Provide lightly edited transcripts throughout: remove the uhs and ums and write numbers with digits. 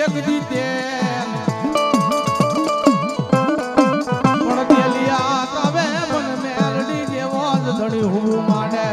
દી તે પણ તેલિયા તમે મને મેલડી જેવો જ ધણી હું માને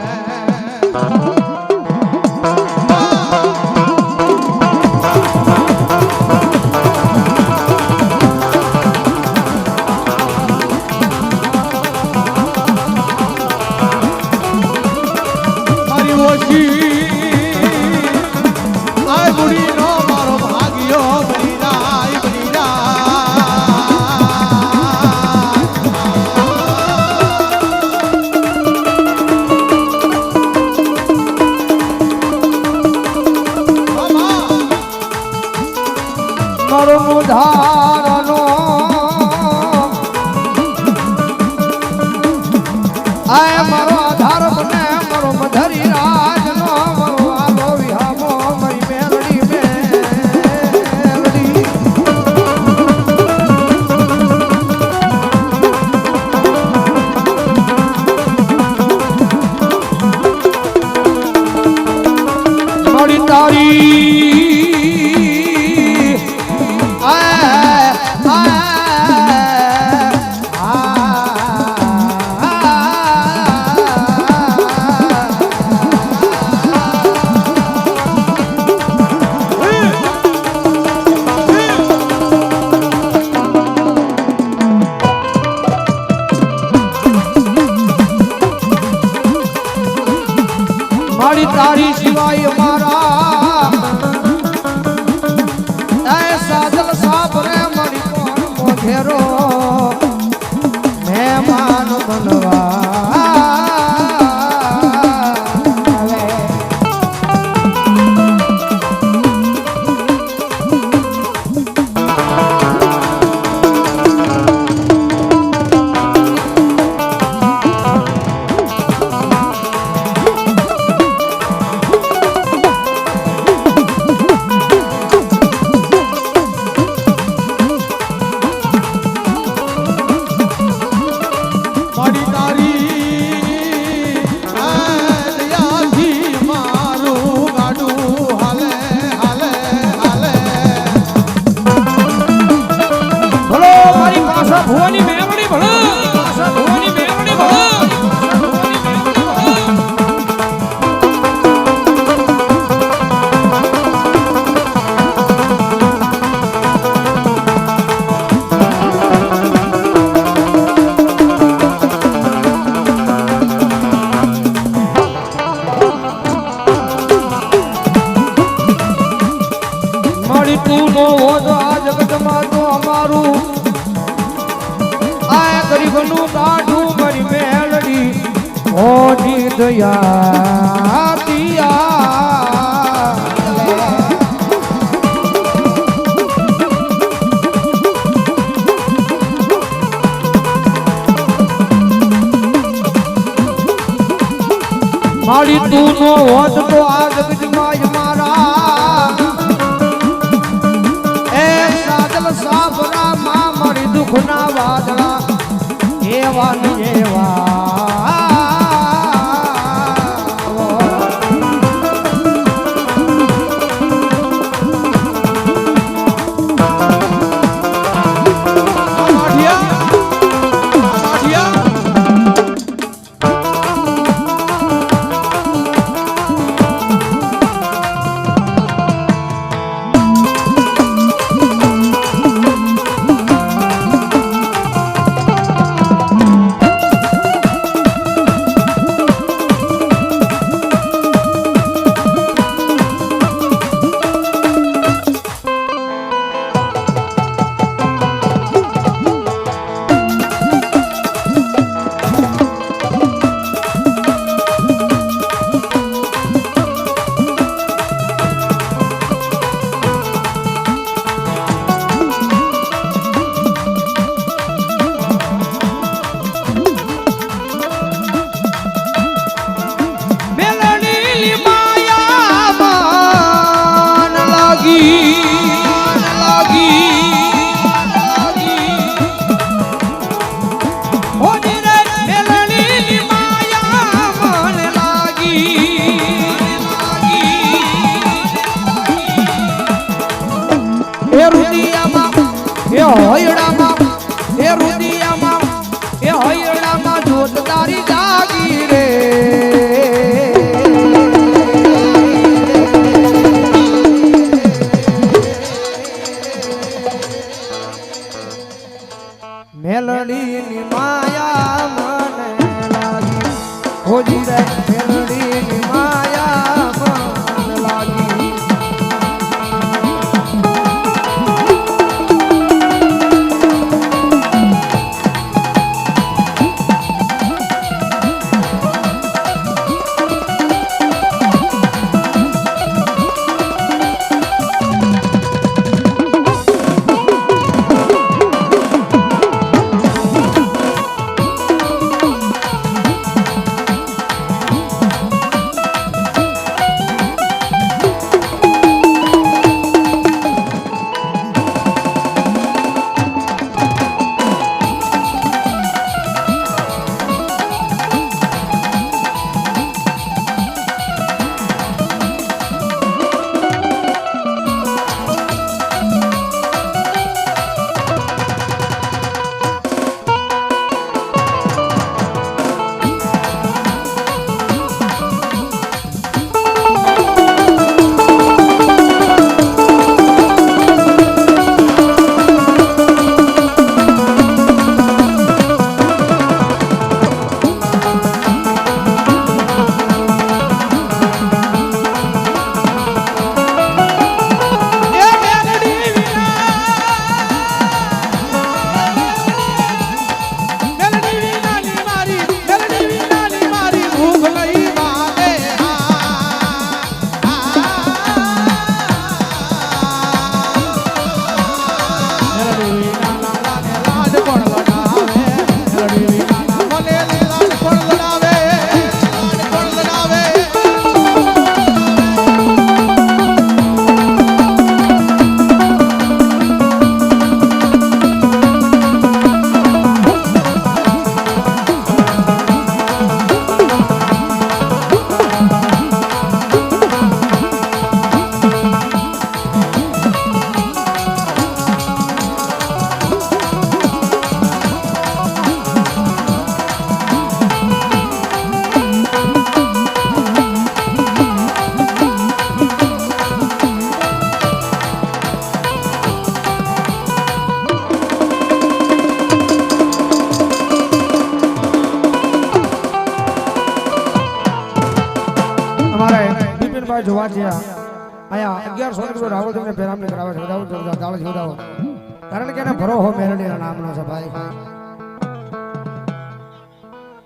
ધારનો આય મારો આધાર બને મારો મધરી રાજનો મારો આલો વિહામો મારી મેલડી મારી તારી તારી સિવાય મારા એ સાજલ સાબરે મળી કોણ મોઘેરો મહેમાન બનવા ભુવાની મેમણી ભણો ભુવાની મેમણી ભણો મારી તું નો હોજો આ જગતમાં તો અમારું ગરીબનું કાઢું મારી મેલડી ઓની દયા દિયા મારી તું નો હોત તો આ જગતમાં મારા એ સાદલ સાબરા માં મારી દુખના વાદળા એવા એ રુદિયામાં એ હૈડામાં એ રુદિયામાં એ હૈડામાં જોત તારી જાગી રે મેલડીની માયા મને લાગી હોજી રે મેલડીની માયા મને લાગી જોવા ગયા અહીંયા 1100 રાવળ તમને પેરામણી કરાવે છે કારણ કે એને ભરો હો મેરડીના નામનો છે ભાઈ